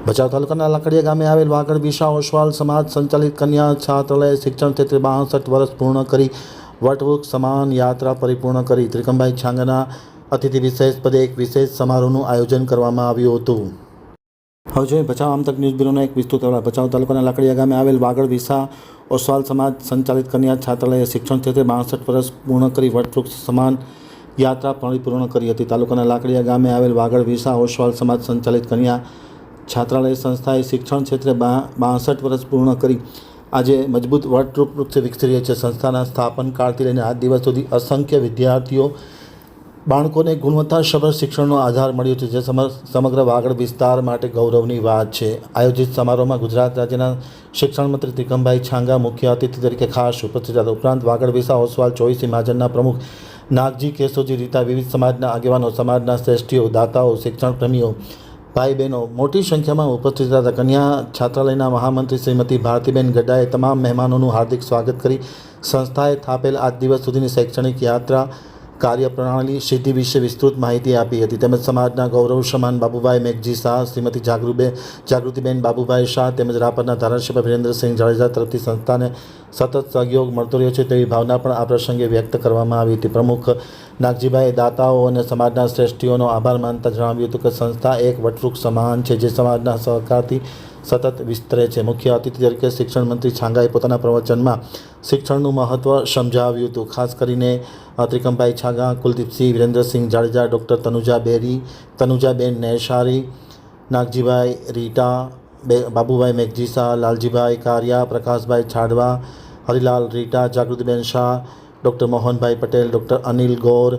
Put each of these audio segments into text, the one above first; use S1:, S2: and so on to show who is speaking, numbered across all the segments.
S1: ભચાઉ તાલુકાના લાકડિયા ગામે આવેલ વાગડ વિશા ઓસવાલ સમાજ સંચાલિત કન્યા છાત્રાલય શિક્ષણ ક્ષેત્રે 62 વર્ષ પૂર્ણ કરી વટવૃક્ષ સમાન યાત્રા પરિપૂર્ણ કરી ત્રિકમભાઈ છાંગાના અતિથિ વિશેષ પદે એક વિશેષ સમારોહનું આયોજન કરવામાં આવ્યું હતું। હવે જોઈએ ભચાઉ આમતક ન્યૂઝ બ્યુરોનો એક વિસ્તૃત અહેવાલ। ભચાઉ તાલુકાના લાકડિયા ગામે આવેલ વાગડ વિશા ઓસવાલ સમાજ સંચાલિત કન્યા છાત્રાલય શિક્ષણ ક્ષેત્રે 62 વર્ષ પૂર્ણ કરી વટવૃક્ષ સમાન યાત્રા પરિપૂર્ણ કરી હતી। તાલુકાના લાકડિયા ગામે આવેલ વાગડ વિશા ઓસવાલ સમાજ સંચાલિત કન્યા છાત્રાલય સંસ્થાએ શિક્ષણ ક્ષેત્રે 62 વર્ષ પૂર્ણ કરી આજે મજબૂત વટવૃક્ષ વિકસી રહી છે। સંસ્થાના સ્થાપન કાળથી લઈને આજ દિવસ સુધી અસંખ્ય વિદ્યાર્થીઓ બાળકોને ગુણવત્તાસભર શિક્ષણનો આધાર મળ્યો છે, જે સમગ્ર વાગડ વિસ્તાર માટે ગૌરવની વાત છે। આયોજિત સમારોહમાં ગુજરાત રાજ્યના શિક્ષણ મંત્રી ત્રિકમભાઈ છાંગા મુખ્ય અતિથિ તરીકે ખાસ ઉપસ્થિત હતા। ઉપરાંત વાગડ વિશા ઓસવાલ 24 મહાજનના પ્રમુખ નાગજી કેશોજી રીતા, વિવિધ સમાજના આગેવાનો, સમાજના શ્રેષ્ઠીઓ, દાતાઓ, શિક્ષણ પ્રેમીઓ, ભાઈ બહેનો મોટી સંખ્યામાં ઉપસ્થિત હતા। કન્યા છાત્રાલયના મહામંત્રી શ્રીમતી ભારતીબેન ગઢાએ તમામ મહેમાનોનું હાર્દિક સ્વાગત કરી સંસ્થાએ થાપેલ આજ દિવસ સુધીની શૈક્ષણિક યાત્રા કાર્યપ્રણાલી સિદ્ધિ વિશે વિસ્તૃત માહિતી આપી હતી। તેમજ સમાજના ગૌરવ સમાન બાબુભાઈ મેઘજી શાહ, શ્રીમતી જાગૃતિબેન બાબુભાઈ શાહ તેમજ રાપરના ધારાસભ્ય વિરેન્દ્રસિંહ જાડેજા તરફથી સંસ્થાને સતત સહયોગ મળતો રહ્યો છે તેવી ભાવના પણ આ પ્રસંગે વ્યક્ત કરવામાં આવી હતી। પ્રમુખ નાગજીભાઈએ દાતાઓ અને સમાજના શ્રેષ્ઠીઓનો આભાર માનતા જણાવ્યું હતું કે સંસ્થા એક વટવૃક્ષ સમાન છે, જે સમાજના સહકારથી સતત વિસ્તરે છે। મુખ્ય અતિથિ તરીકે શિક્ષણ મંત્રી છાંગાએ પોતાના પ્રવચનમાં શિક્ષણનું મહત્ત્વ સમજાવ્યું હતું। ખાસ કરીને ત્રિકમભાઈ છાંગા, કુલદીપસિંહ, વિરેન્દ્રસિંહ જાડેજા, ડૉક્ટર તનુજા બેરી, તનુજાબેન નેશારી, નાગજીભાઈ રીટા, બાબુભાઈ મેઘજી શાહ, લાલજીભાઈ કારિયા, પ્રકાશભાઈ છાડવા, હરિલાલ રીટા, જાગૃતિબેન શાહ, ડૉક્ટર મોહનભાઈ પટેલ, ડૉક્ટર અનિલ ગોર,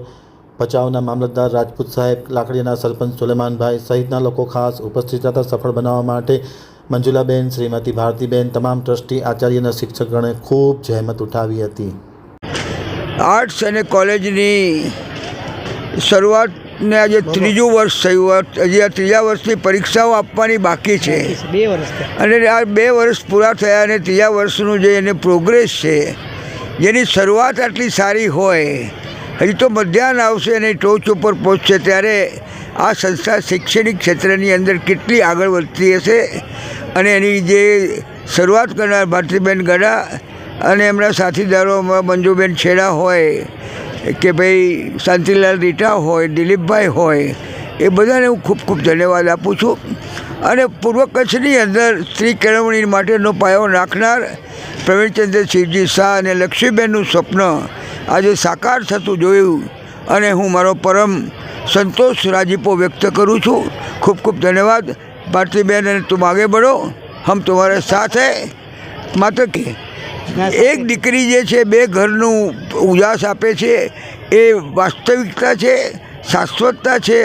S1: ભચાઉના મામલતદાર રાજપૂત સાહેબ, લાકડીયાના સરપંચ સુલેમાનભાઈ સહિતના લોકો ખાસ ઉપસ્થિત હતા। સફળ બનાવવા માટે મંજુલાબેન, શ્રીમતી ભારતીબેન, તમામ ટ્રસ્ટી, આચાર્ય અને શિક્ષકગણે ખૂબ જહેમત ઉઠાવી હતી।
S2: આર્ટ્સ અને કોલેજની શરૂઆતને આજે ત્રીજું વર્ષ થયું, હજી આ ત્રીજા વર્ષની પરીક્ષાઓ આપવાની બાકી છે અને આ 2 વર્ષ પૂરા થયા અને ત્રીજા વર્ષનું જે એને પ્રોગ્રેસ છે, જેની શરૂઆત આટલી સારી હોય, હજી તો મધ્યાહન આવશે અને ટોચ ઉપર પહોંચશે ત્યારે આ સંસ્થા શૈક્ષણિક ક્ષેત્રની અંદર કેટલી આગળ વધતી હશે અને એની જે શરૂઆત કરનાર ભારતીબેન ગઢા અને એમના સાથીદારોમાં મંજુબેન છેડા હોય કે ભાઈ શાંતિલાલ રીટા હોય, દિલીપભાઈ હોય, એ બધાને હું ખૂબ ખૂબ ધન્યવાદ આપું છું। અને પૂર્વ કચ્છની અંદર સ્ત્રી કેળવણી માટેનો પાયો નાખનાર પ્રવીણચંદ્ર શિવજી શાહ અને લક્ષ્મીબેનનું સ્વપ્ન આજે સાકાર થતું જોયું અને હું મારો પરમ સંતોષ રાજીપો વ્યક્ત કરું છું। ખૂબ ખૂબ ધન્યવાદ ભારતીબેન, અને તુમ આગે બઢો, હમ તમારે સાથ હૈ। માત્ર કે એક દીકરી જે છે 2 ઘરનું ઉજાસ આપે છે, એ વાસ્તવિકતા છે, શાશ્વતતા છે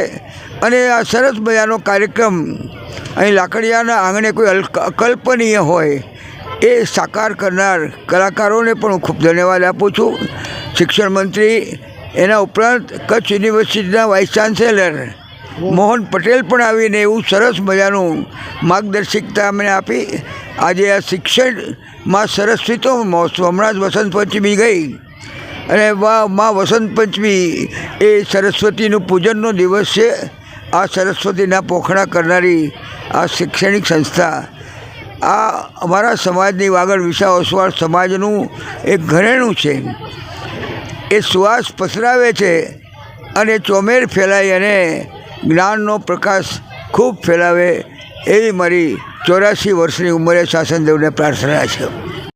S2: અને આ સરસ મજાનો કાર્યક્રમ અહીં લાકડિયાના આંગણે કોઈ અકલ્પનીય હોય એ સાકાર કરનાર કલાકારોને પણ હું ખૂબ ધન્યવાદ આપું છું। શિક્ષણ મંત્રી, એના ઉપરાંત કચ્છ યુનિવર્સિટીના વાઇસ ચાન્સેલર મોહન પટેલ પણ આવીને એવું સરસ મજાનું માર્ગદર્શિકતા અમને આપી। આજે આ શિક્ષણમાં સરસ્વતી મહોત્સવ, હમણાં જ વસંત પંચમી ગઈ અને માં વસંત પંચમી એ સરસ્વતીનું પૂજનનો દિવસ છે। આ સરસ્વતીના પોખણા કરનારી આ શૈક્ષણિક સંસ્થા આ અમારા સમાજની વાગડ વિશા ઓસવાળ સમાજનું એક ઘરેણું છે, એ સુવાસ પસરાવે છે અને ચોમેર ફેલાય અને જ્ઞાનનો પ્રકાશ ખૂબ ફેલાવે એવી મારી 84 વર્ષની ઉંમરે શાસનદેવને પ્રાર્થના છે।